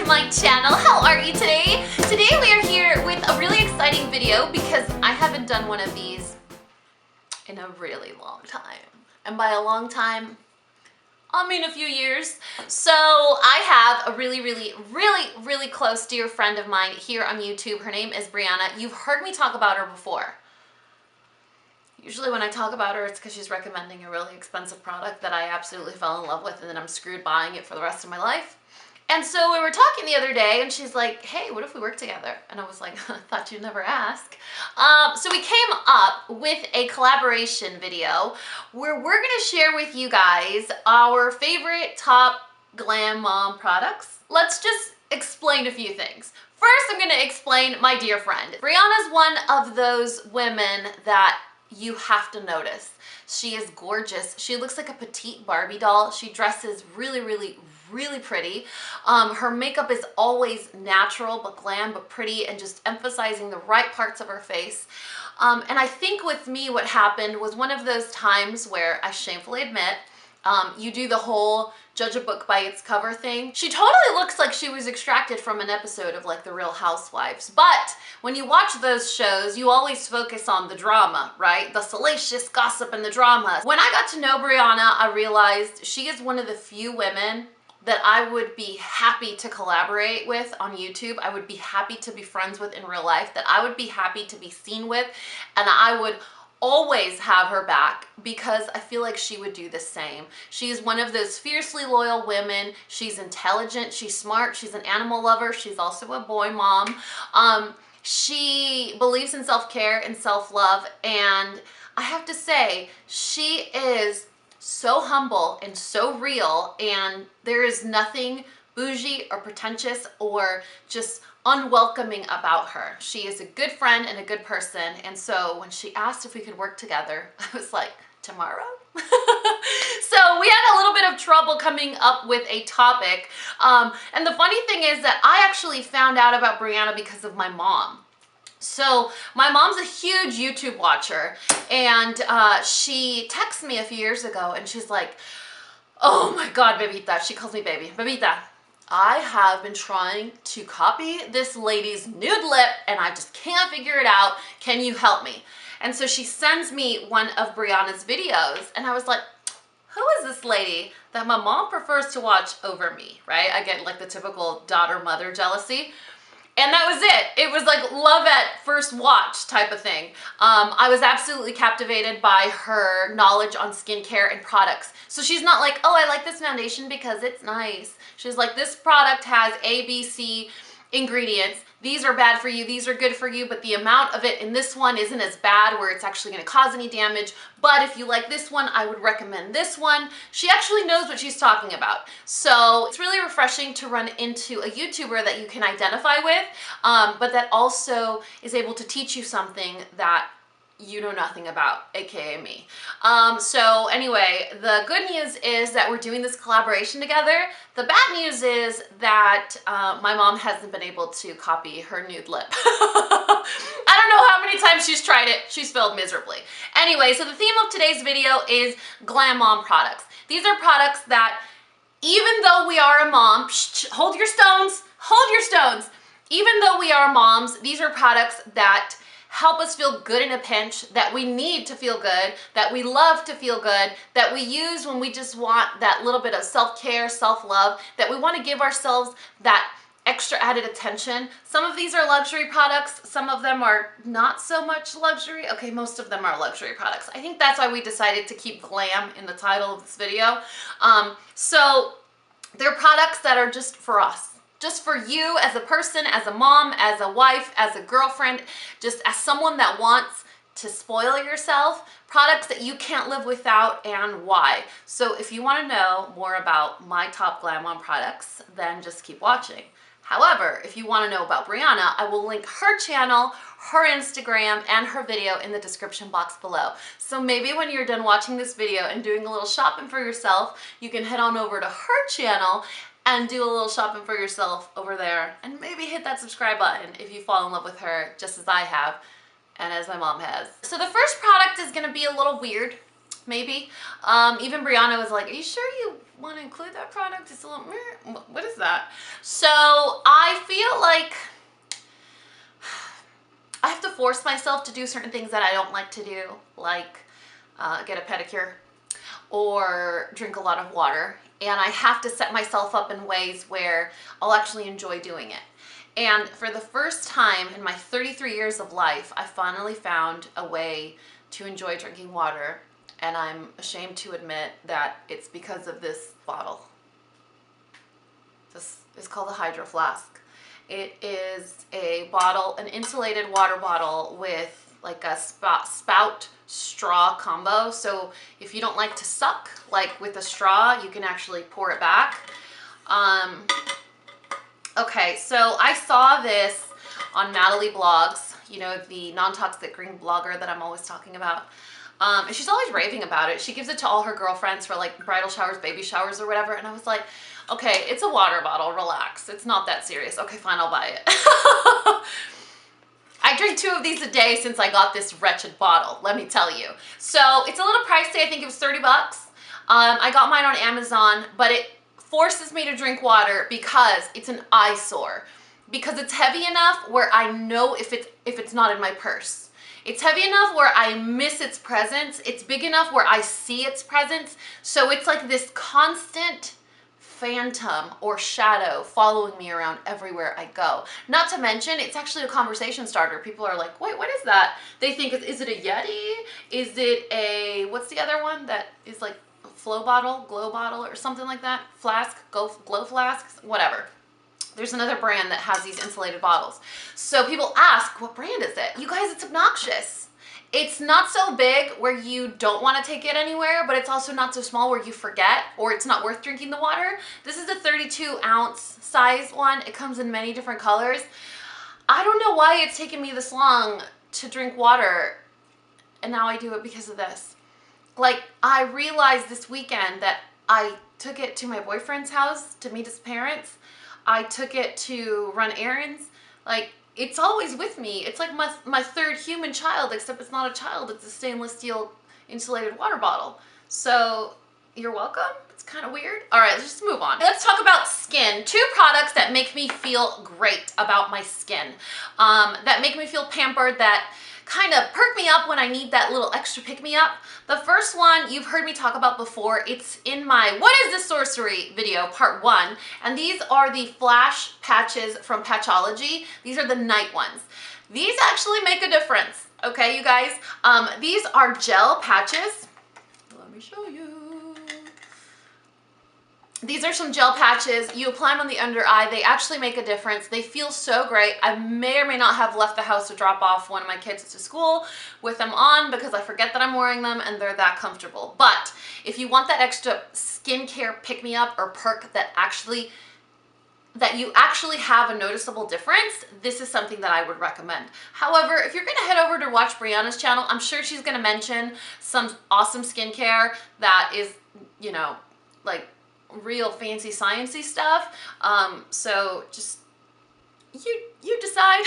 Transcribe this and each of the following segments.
my channel. How are you today? Today we are here with a really exciting video because I haven't done one of these in a really long time. And by a long time, I mean a few years. So I have a really close dear friend of mine here on YouTube. Her name is Brianna. You've heard me talk about her before. Usually when I talk about her, it's because she's recommending a really expensive product that I absolutely fell in love with and then I'm screwed buying it for the rest of my life. And so we were talking the other day and she's like, hey, what if we work together? And I was like, I thought you'd never ask. So we came up with a collaboration video where we're gonna share with you guys our favorite top glam mom products. Let's just explain a few things. First, I'm gonna explain my dear friend. Brianna's one of those women that you have to notice. She is gorgeous. She looks like a petite Barbie doll. She dresses really pretty. Her makeup is always natural but glam but pretty and just emphasizing the right parts of her face. And I think with me what happened was one of those times where I shamefully admit you do the whole judge a book by its cover thing. She totally looks like she was extracted from an episode of like The Real Housewives. But when you watch those shows, you always focus on the drama, right? The salacious gossip and the drama. When I got to know Brianna, I realized she is one of the few women that I would be happy to collaborate with on YouTube. I would be happy to be friends with in real life, that I would be happy to be seen with, and I would always have her back because I feel like she would do the same. She is one of those fiercely loyal women. She's intelligent, she's smart, she's an animal lover, she's also a boy mom. She believes in self-care and self-love, and I have to say, she is so humble and so real, and there is nothing bougie or pretentious or just unwelcoming about her. She is a good friend and a good person, and so when she asked if we could work together, I was like, tomorrow? So we had a little bit of trouble coming up with a topic, and the funny thing is that I actually found out about Brianna because of my mom. So my mom's a huge YouTube watcher, and she texted me a few years ago and she's like, oh my God, Bebita, she calls me baby, Bebita, I have been trying to copy this lady's nude lip and I just can't figure it out. Can you help me? And so she sends me one of Brianna's videos and I was like, who is this lady that my mom prefers to watch over me, right? I get like the typical daughter-mother jealousy. And that was it. It was like love at first watch type of thing. I was absolutely captivated by her knowledge on skincare and products. So she's not like, oh, I like this foundation because it's nice. She's like, this product has A, B, C ingredients. These are bad for you, these are good for you, but the amount of it in this one isn't as bad where it's actually gonna cause any damage. But if you like this one, I would recommend this one. She actually knows what she's talking about. So it's really refreshing to run into a YouTuber that you can identify with, but that also is able to teach you something that you know nothing about, aka me. So anyway, the good news is that we're doing this collaboration together. The bad news is that my mom hasn't been able to copy her nude lip. I don't know how many times she's tried it. She's failed miserably. Anyway, so the theme of today's video is glam mom products. These are products that, even though we are a mom, hold your stones, hold your stones. Even though we are moms, these are products that help us feel good in a pinch, that we need to feel good, that we love to feel good, that we use when we just want that little bit of self-care, self-love, that we want to give ourselves that extra added attention. Some of these are luxury products, some of them are not so much luxury. Okay, most of them are luxury products. I think that's why we decided to keep glam in the title of this video. So they're products that are just for us. Just for you as a person, as a mom, as a wife, as a girlfriend, just as someone that wants to spoil yourself, products that you can't live without and why. So if you want to know more about my top glam mom products, then just keep watching. However, if you want to know about Brianna, I will link her channel, her Instagram, and her video in the description box below. So maybe when you're done watching this video and doing a little shopping for yourself, you can head on over to her channel and do a little shopping for yourself over there, and maybe hit that subscribe button if you fall in love with her just as I have and as my mom has. So the first product is gonna be a little weird, maybe. Even Brianna was like, are you sure you want to include that product. It's a little, what is that? So I feel like I have to force myself to do certain things that I don't like to do, like get a pedicure or drink a lot of water. And I have to set myself up in ways where I'll actually enjoy doing it. And for the first time in my 33 years of life, I finally found a way to enjoy drinking water. And I'm ashamed to admit that it's because of this bottle. This is called the Hydra Flask. It is a bottle, an insulated water bottle with like a spout straw combo. So if you don't like to suck, like with a straw, you can actually pour it back. Okay, so I saw this on Natalie Blogs, you know, the non-toxic green blogger that I'm always talking about. And she's always raving about it. She gives it to all her girlfriends for like bridal showers, baby showers, or whatever. And I was like, okay, it's a water bottle, relax. It's not that serious. Okay, fine, I'll buy it. I drink 2 of these a day since I got this wretched bottle, let me tell you. So it's a little pricey. I think it was 30 bucks. I got mine on Amazon, but it forces me to drink water because it's an eyesore. Because it's heavy enough where I know if it's not in my purse. It's heavy enough where I miss its presence. It's big enough where I see its presence. So it's like this constant phantom or shadow following me around everywhere I go. Not to mention, it's actually a conversation starter. People are like, wait, what is that? They think, is it a Yeti? Is it a, what's the other one that is like a glow bottle or something like that? Flask, glow flasks, whatever. There's another brand that has these insulated bottles. So people ask, what brand is it? You guys, it's obnoxious. It's not so big where you don't want to take it anywhere, but it's also not so small where you forget or it's not worth drinking the water. This is a 32-ounce size one. It comes in many different colors. I don't know why it's taken me this long to drink water, and now I do it because of this. Like, I realized this weekend that I took it to my boyfriend's house to meet his parents. I took it to run errands. Like, it's always with me. It's like my third human child, except it's not a child. It's a stainless steel insulated water bottle. So you're welcome. It's kind of weird. All right, let's just move on. Let's talk about skin. 2 products that make me feel great about my skin, that make me feel pampered, that kind of perk me up when I need that little extra pick me up. The first one you've heard me talk about before. It's in my What is this sorcery video, part 1. And these are the Flash patches from Patchology. These are the night ones. These actually make a difference. Okay, you guys. These are gel patches. Let me show you. These are some gel patches. You apply them on the under eye. They actually make a difference. They feel so great. I may or may not have left the house to drop off one of my kids to school with them on because I forget that I'm wearing them and they're that comfortable. But if you want that extra skincare pick-me-up or perk that you actually have a noticeable difference, this is something that I would recommend. However, if you're gonna head over to watch Brianna's channel, I'm sure she's gonna mention some awesome skincare that is, you know, like real fancy sciencey stuff. So just you decide.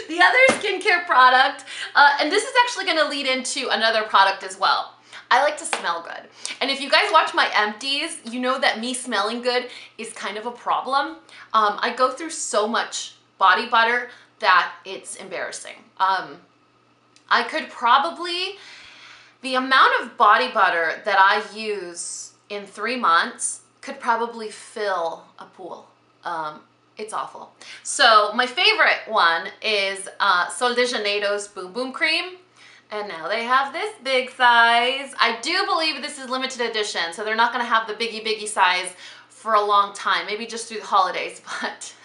The other skincare product, and this is actually going to lead into another product as well. I like to smell good. And if you guys watch my empties, you know that me smelling good is kind of a problem. I go through so much body butter that it's embarrassing. I could probably, the amount of body butter that I use in 3 months could probably fill a pool. It's awful. So my favorite one is Sol de Janeiro's Bum Bum Cream. And now they have this big size. I do believe this is limited edition, so they're not gonna have the biggie size for a long time, maybe just through the holidays, but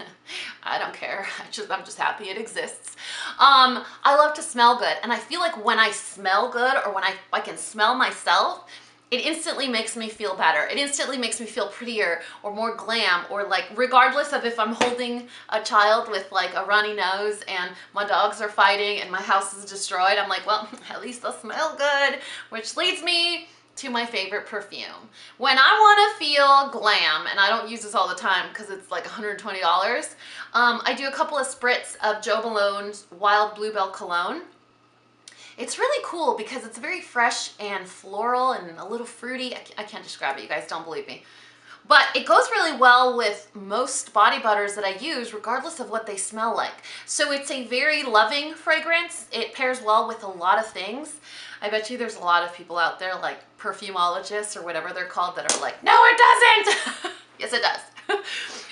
I don't care. I'm just happy it exists. I love to smell good, and I feel like when I smell good or when I can smell myself, it instantly makes me feel better. It instantly makes me feel prettier or more glam, or like regardless of if I'm holding a child with like a runny nose and my dogs are fighting and my house is destroyed, I'm like, well, at least I'll smell good, which leads me to my favorite perfume. When I want to feel glam, and I don't use this all the time because it's like $120, I do a couple of spritz of Joe Malone's Wild Bluebell Cologne. It's really cool because it's very fresh and floral and a little fruity. I can't describe it, you guys don't believe me. But it goes really well with most body butters that I use, regardless of what they smell like. So it's a very loving fragrance. It pairs well with a lot of things. I bet you there's a lot of people out there, like perfumologists or whatever they're called, that are like, no, it doesn't. Yes, it does.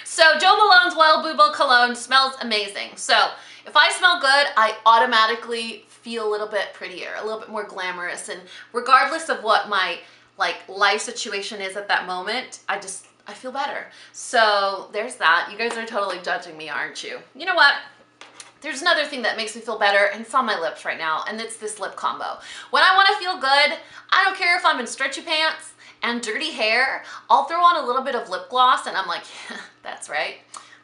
So Joe Malone's Wild Bluebell Cologne smells amazing. So if I smell good, I automatically feel a little bit prettier, a little bit more glamorous. And regardless of what my life situation is at that moment, I feel better. So there's that. You guys are totally judging me, aren't you? You know what? There's another thing that makes me feel better, and it's on my lips right now, and it's this lip combo. When I want to feel good, I don't care if I'm in stretchy pants and dirty hair, I'll throw on a little bit of lip gloss, and I'm like, yeah, that's right.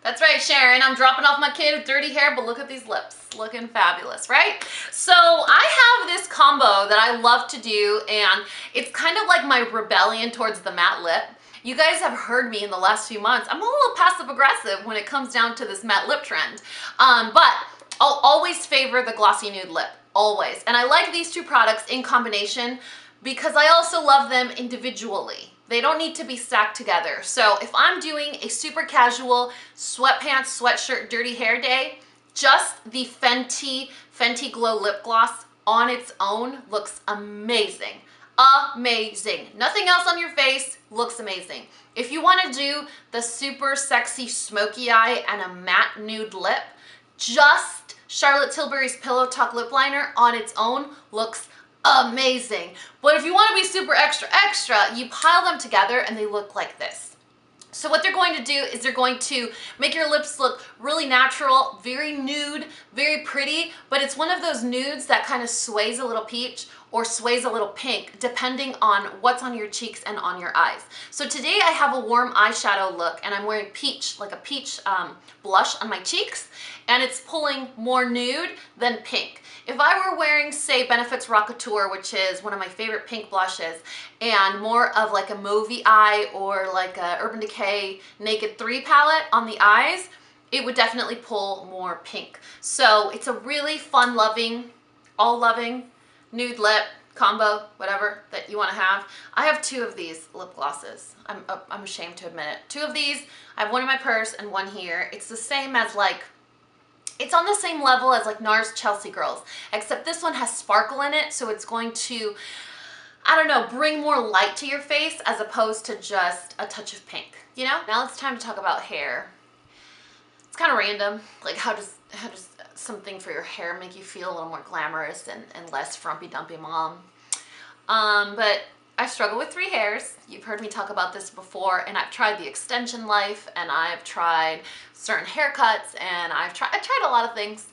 That's right, Sharon. I'm dropping off my kid with dirty hair, but look at these lips. Looking fabulous, right? So I have this combo that I love to do, and it's kind of like my rebellion towards the matte lip. You guys have heard me in the last few months. I'm a little passive aggressive when it comes down to this matte lip trend. But I'll always favor the glossy nude lip, always. And I like these two products in combination because I also love them individually. They don't need to be stacked together. So if I'm doing a super casual sweatpants, sweatshirt, dirty hair day, just the Fenty Glow Lip Gloss on its own looks amazing. Amazing. Nothing else on your face looks amazing. If you want to do the super sexy smoky eye and a matte nude lip, just Charlotte Tilbury's Pillow Talk Lip Liner on its own looks amazing. But if you want to be super extra, you pile them together and they look like this. So what they're going to do is they're going to make your lips look really natural, very nude, very pretty, but it's one of those nudes that kind of sways a little peach or sways a little pink, depending on what's on your cheeks and on your eyes. So today I have a warm eyeshadow look, and I'm wearing peach, like a peach blush on my cheeks, and it's pulling more nude than pink. If I were wearing, say, Benefits Rockateur, which is one of my favorite pink blushes, and more of like a mauvey eye or like a Urban Decay Naked 3 palette on the eyes, it would definitely pull more pink. So it's a really fun-loving, all-loving nude lip combo, whatever that you want to have. I have two of these lip glosses. I'm ashamed to admit it. Two of these. I have one in my purse and one here. It's the same as it's on the same level as like NARS Chelsea Girls, except this one has sparkle in it, so it's going to, I don't know, bring more light to your face as opposed to just a touch of pink, you know? Now it's time to talk about hair. It's kind of random. Like how does something for your hair make you feel a little more glamorous and less frumpy dumpy mom? But I struggle with 3 hairs. You've heard me talk about this before, and I've tried the extension life, and I've tried certain haircuts, and I tried a lot of things.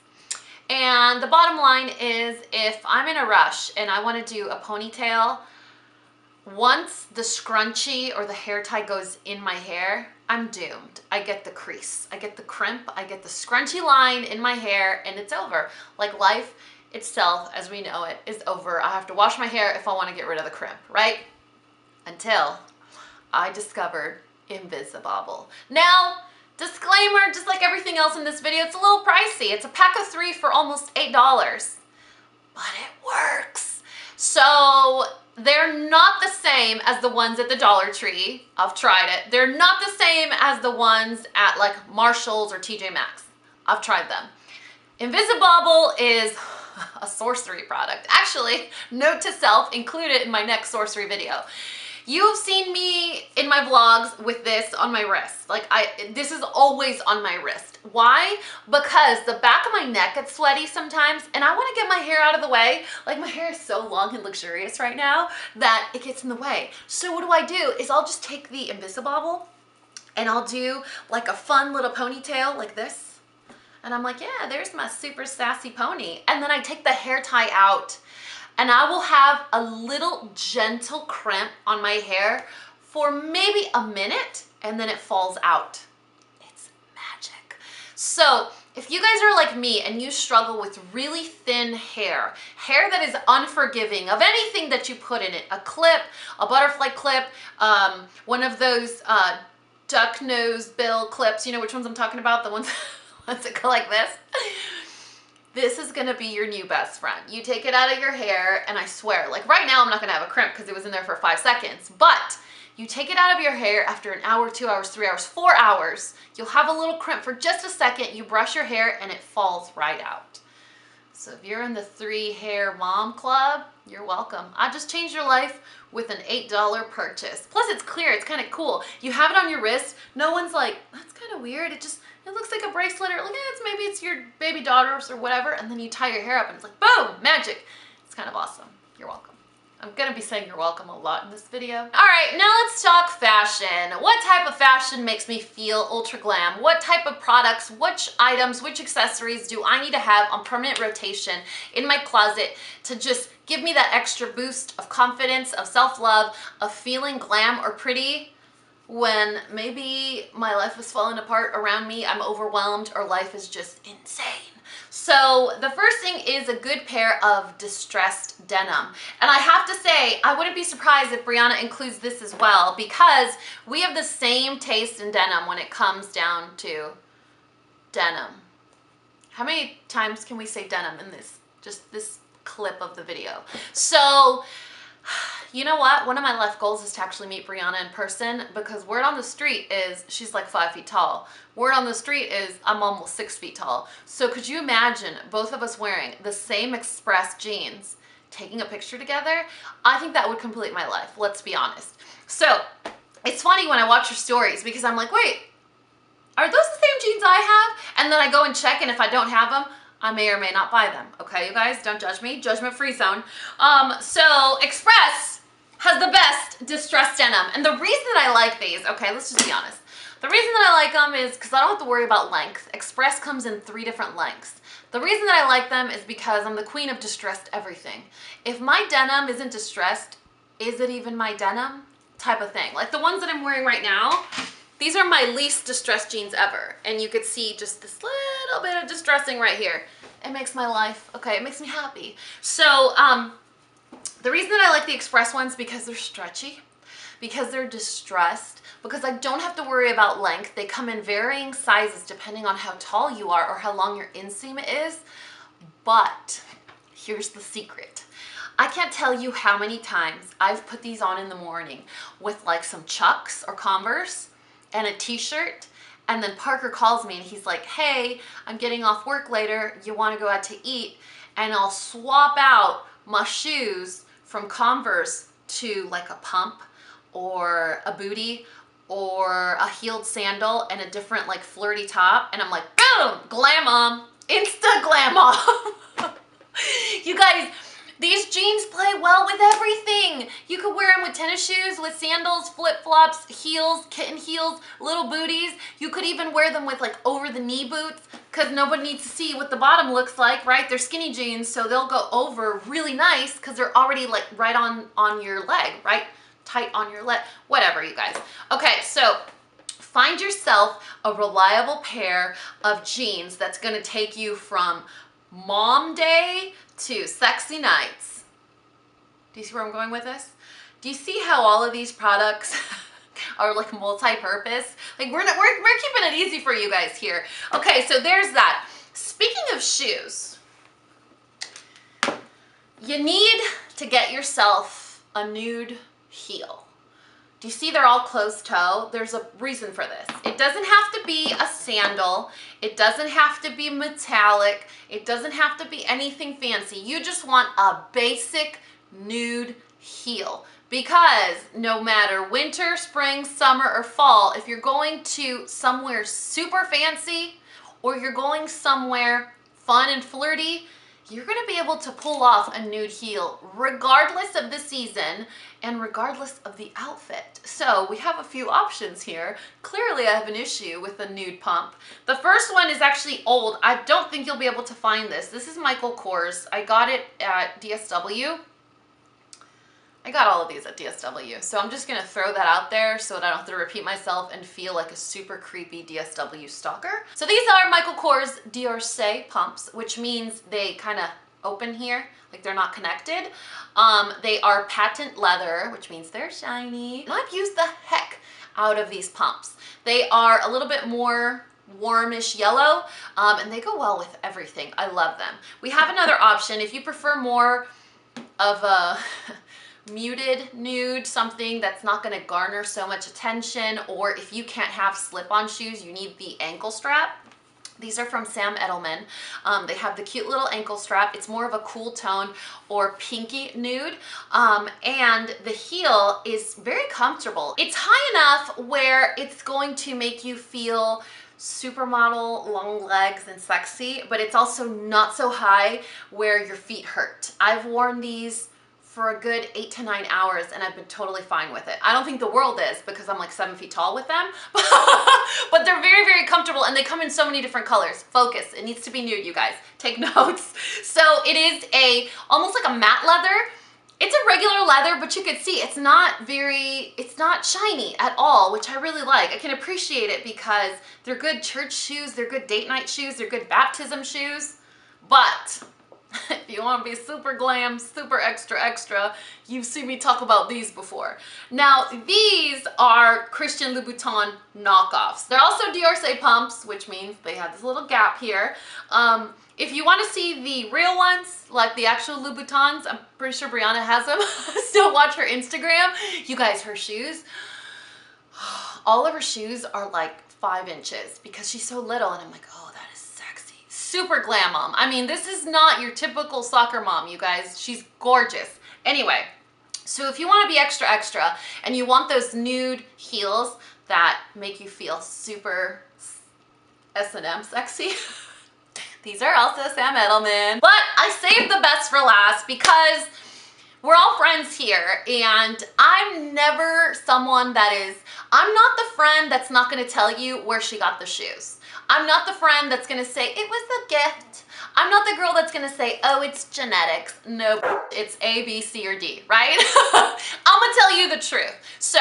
And the bottom line is, if I'm in a rush and I want to do a ponytail, once the scrunchie or the hair tie goes in my hair, I'm doomed. I get the crease, I get the crimp, I get the scrunchy line in my hair, and it's over. Like life itself, as we know it, is over. I have to wash my hair if I want to get rid of the crimp, right? Until I discovered Invisibobble. Now, disclaimer, just like everything else in this video, it's a little pricey. It's a pack of 3 for almost $8, but it works. So they're not the same as the ones at the Dollar Tree. I've tried it. They're not the same as the ones at like Marshall's or TJ Maxx. I've tried them. Invisibobble is a sorcery product. Actually, note to self, include it in my next sorcery video. You've seen me in my vlogs with this on my wrist. Like this is always on my wrist. Why? Because the back of my neck gets sweaty sometimes, and I want to get my hair out of the way. Like my hair is so long and luxurious right now that it gets in the way. So what do? Is I'll just take the Invisibobble and I'll do like a fun little ponytail like this. And I'm like, yeah, there's my super sassy pony. And then I take the hair tie out, and I will have a little gentle crimp on my hair for maybe a minute, and then it falls out. It's magic. So if you guys are like me and you struggle with really thin hair that is unforgiving of anything that you put in it, a clip, a butterfly clip, one of those duck nose bill clips, you know which ones I'm talking about, the ones that go like this. this is gonna be your new best friend. You take it out of your hair, and I swear, like right now I'm not gonna have a crimp because it was in there for 5 seconds, but you take it out of your hair after an hour, 2 hours, 3 hours, 4 hours, you'll have a little crimp for just a second, you brush your hair, and it falls right out. So if you're in the 3 hair mom club, you're welcome. I just changed your life with an $8 purchase. Plus it's clear, it's kind of cool. You have it on your wrist, no one's like, that's kind of weird, it looks like a bracelet, or like, maybe it's your baby daughter's or whatever, and then you tie your hair up and it's like, boom, magic. It's kind of awesome. You're welcome. I'm gonna be saying you're welcome a lot in this video. All right, now let's talk fashion. What type of fashion makes me feel ultra glam? What type of products, which items, which accessories do I need to have on permanent rotation in my closet to just give me that extra boost of confidence, of self-love, of feeling glam or pretty when maybe my life is falling apart around me, I'm overwhelmed, or life is just insane? So the first thing is a good pair of distressed denim. And I have to say, I wouldn't be surprised if Brianna includes this as well, because we have the same taste in denim when it comes down to denim. How many times can we say denim in this clip of the video? So, you know what? One of my life goals is to actually meet Brianna in person, because word on the street is she's like 5 feet tall. Word on the street is I'm almost 6 feet tall. So could you imagine both of us wearing the same Express jeans, taking a picture together? I think that would complete my life, let's be honest. So it's funny when I watch your stories, because I'm like, wait, are those the same jeans I have? And then I go and check, and if I don't have them, I may or may not buy them. Okay, you guys, don't judge me. Judgment-free zone. So Express has the best distressed denim. And the reason that I like these, okay, let's just be honest. The reason that I like them is because I don't have to worry about length. Express comes in 3 different lengths. The reason that I like them is because I'm the queen of distressed everything. If my denim isn't distressed, is it even my denim? Type of thing. Like the ones that I'm wearing right now, these are my least distressed jeans ever. And you could see just this little bit of distressing right here. It makes my life, okay, it makes me happy. So, the reason that I like the Express ones, because they're stretchy, because they're distressed, because I don't have to worry about length. They come in varying sizes depending on how tall you are or how long your inseam is. But here's the secret. I can't tell you how many times I've put these on in the morning with like some Chucks or Converse and a t-shirt, and then Parker calls me and he's like, hey, I'm getting off work later, you want to go out to eat? And I'll swap out my shoes from Converse to like a pump or a booty or a heeled sandal and a different like flirty top, and I'm like, boom, glam mom, insta glam mom. You guys, these jeans play well with everything. You could wear them with tennis shoes, with sandals, flip-flops, heels, kitten heels, little booties. You could even wear them with like over-the-knee boots, because nobody needs to see what the bottom looks like, right? They're skinny jeans, so they'll go over really nice because they're already like right on your leg, right? Tight on your leg, whatever, you guys. Okay, so find yourself a reliable pair of jeans that's gonna take you from mom day to sexy nights. Do you see where I'm going with this? Do you see how all of these products are like multi-purpose? Like we're keeping it easy for you guys here. Okay, so there's that. Speaking of shoes, you need to get yourself a nude heel. Do you see they're all closed toe? There's a reason for this. It doesn't have to be a sandal. It doesn't have to be metallic. It doesn't have to be anything fancy. You just want a basic nude heel. Because no matter winter, spring, summer, or fall, if you're going to somewhere super fancy or you're going somewhere fun and flirty, you're gonna be able to pull off a nude heel regardless of the season and regardless of the outfit. So we have a few options here. Clearly I have an issue with a nude pump. The first one is actually old. I don't think you'll be able to find this. This is Michael Kors. I got it at DSW. I got all of these at DSW, so I'm just gonna throw that out there so that I don't have to repeat myself and feel like a super creepy DSW stalker. So these are Michael Kors Diorce pumps, which means they kind of open here, like they're not connected. They are patent leather, which means they're shiny. And I've used the heck out of these pumps. They are a little bit more warmish yellow, and they go well with everything. I love them. We have another option if you prefer more of a muted nude, something that's not going to garner so much attention, or if you can't have slip-on shoes, you need the ankle strap. These are from Sam Edelman. They have the cute little ankle strap. It's more of a cool tone or pinky nude. And the heel is very comfortable. It's high enough where it's going to make you feel supermodel, long legs and sexy, but it's also not so high where your feet hurt. I've worn these for a good 8 to 9 hours and I've been totally fine with it. I don't think the world is because I'm like 7 feet tall with them, but they're very, very comfortable and they come in so many different colors. Focus, it needs to be nude, you guys. Take notes. So it is almost like a matte leather. It's a regular leather, but you can see it's not shiny at all, which I really like. I can appreciate it because they're good church shoes, they're good date night shoes, they're good baptism shoes, but if you want to be super glam, super extra extra, you've seen me talk about these before. Now, these are Christian Louboutin knockoffs. They're also Dior pumps, which means they have this little gap here. If you want to see the real ones, like the actual Louboutins, I'm pretty sure Brianna has them. Still watch her Instagram. You guys, her shoes, all of her shoes are like 5 inches because she's so little, and I'm like, oh, that is sexy. Super glam mom. I mean, this is not your typical soccer mom, you guys. She's gorgeous. Anyway, so if you want to be extra extra and you want those nude heels that make you feel super S&M sexy, these are also Sam Edelman. But I saved the best for last because we're all friends here and I'm never someone I'm not the friend that's not gonna tell you where she got the shoes. I'm not the friend that's gonna say, it was a gift. I'm not the girl that's gonna say, oh, it's genetics. No, it's A, B, C, or D, right? I'm gonna tell you the truth. So,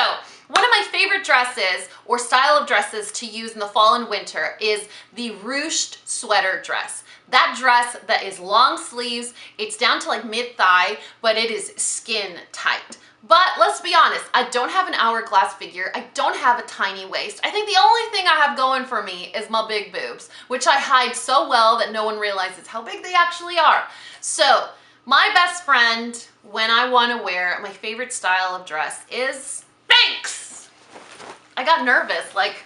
one of my favorite dresses or style of dresses to use in the fall and winter is the ruched sweater dress. That dress that is long sleeves, it's down to like mid-thigh, but it is skin tight. But let's be honest, I don't have an hourglass figure. I don't have a tiny waist. I think the only thing I have going for me is my big boobs, which I hide so well that no one realizes how big they actually are. So my best friend, when I want to wear my favorite style of dress, is Spanx. I got nervous, like,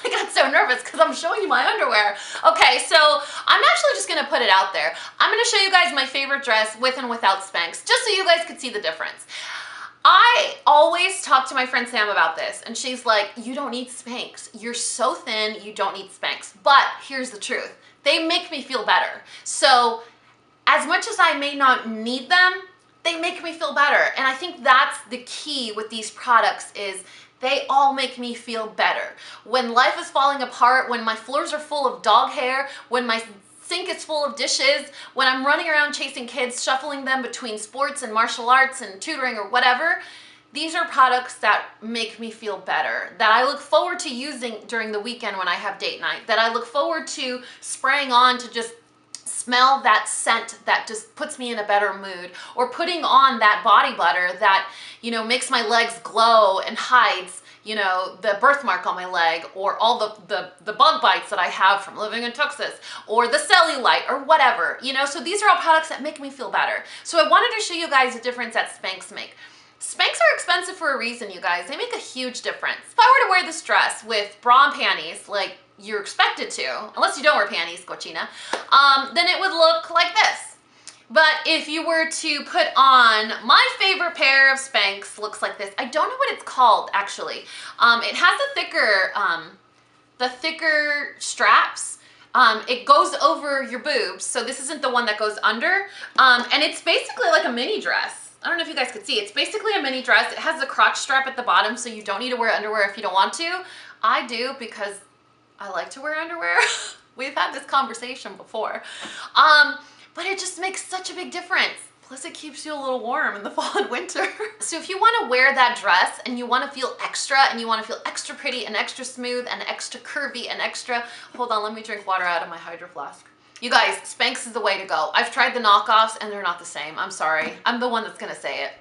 I got so nervous because I'm showing you my underwear. Okay, so I'm actually just gonna put it out there. I'm gonna show you guys my favorite dress with and without Spanx, just so you guys could see the difference. I always talk to my friend Sam about this, and she's like, you don't need Spanx. You're so thin, you don't need Spanx. But here's the truth. They make me feel better. So as much as I may not need them, they make me feel better. And I think that's the key with these products is they all make me feel better. When life is falling apart, when my floors are full of dog hair, when my sink is full of dishes, when I'm running around chasing kids, shuffling them between sports and martial arts and tutoring or whatever, these are products that make me feel better, that I look forward to using during the weekend when I have date night, that I look forward to spraying on to just smell that scent that just puts me in a better mood, or putting on that body butter that, you know, makes my legs glow and hides, you know, the birthmark on my leg, or all the bug bites that I have from living in Texas, or the cellulite, or whatever, you know. So these are all products that make me feel better. So I wanted to show you guys the difference that Spanx make. Spanx are expensive for a reason, you guys. They make a huge difference. If I were to wear this dress with bra and panties, like you're expected to, unless you don't wear panties, cochina, then it would look like this. But if you were to put on my favorite pair of Spanx, looks like this. I don't know what it's called, actually. It has the thicker straps. It goes over your boobs, so this isn't the one that goes under. And it's basically like a mini dress. I don't know if you guys could see. It's basically a mini dress. It has the crotch strap at the bottom, so you don't need to wear underwear if you don't want to. I do because I like to wear underwear. We've had this conversation before. But it just makes such a big difference. Plus it keeps you a little warm in the fall and winter. So if you want to wear that dress and you want to feel extra and you want to feel extra pretty and extra smooth and extra curvy and extra, hold on, let me drink water out of my Hydra Flask. You guys, Spanx is the way to go. I've tried the knockoffs and they're not the same. I'm sorry. I'm the one that's gonna say it.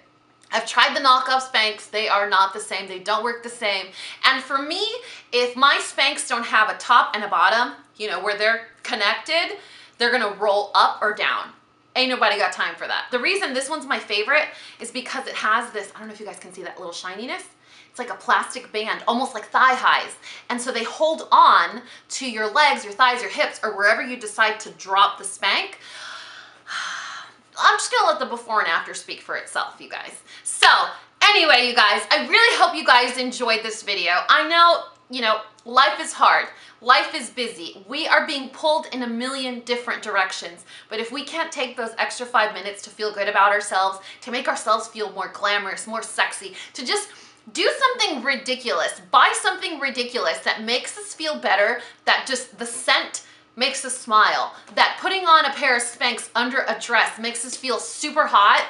I've tried the knockoff Spanx. They are not the same. They don't work the same. And for me, if my Spanx don't have a top and a bottom, you know, where they're connected, they're gonna roll up or down. Ain't nobody got time for that. The reason this one's my favorite is because it has this, I don't know if you guys can see that little shininess. It's like a plastic band, almost like thigh highs. And so they hold on to your legs, your thighs, your hips, or wherever you decide to drop the Spank. I'm just gonna let the before and after speak for itself, you guys. So anyway, you guys, I really hope you guys enjoyed this video. I know, you know, life is hard. Life is busy. We are being pulled in a million different directions. But if we can't take those extra 5 minutes to feel good about ourselves, to make ourselves feel more glamorous, more sexy, to just do something ridiculous, buy something ridiculous that makes us feel better, that just the scent makes us smile, that putting on a pair of Spanx under a dress makes us feel super hot,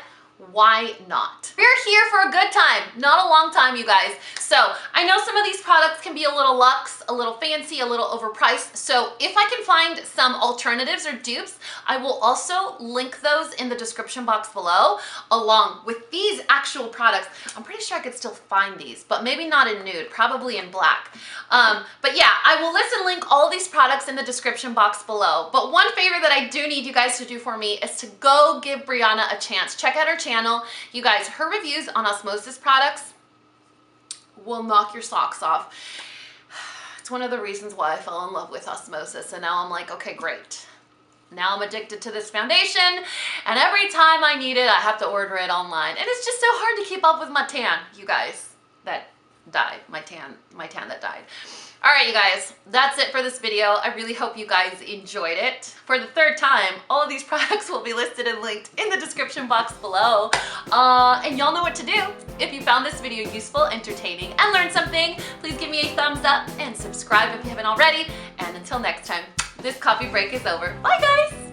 why not? We're here for a good time, not a long time, you guys. So I know some of these products can be a little luxe, a little fancy, a little overpriced. So if I can find some alternatives or dupes, I will also link those in the description box below, along with these actual products. I'm pretty sure I could still find these, but maybe not in nude, probably in black. But yeah, I will list and link all of these products in the description box below. But one favor that I do need you guys to do for me is to go give Brianna a chance. Check out her channel. You guys, her reviews on osmosis products will knock your socks off. It's one of the reasons why I fell in love with osmosis, and now I'm like, okay, great. Now I'm addicted to this foundation, and every time I need it, I have to order it online. And it's just so hard to keep up with my tan, you guys, that died, my tan that died. All right, you guys, that's it for this video. I really hope you guys enjoyed it. For the third time, all of these products will be listed and linked in the description box below. And y'all know what to do. If you found this video useful, entertaining, and learned something, please give me a thumbs up and subscribe if you haven't already. And until next time, this coffee break is over. Bye, guys.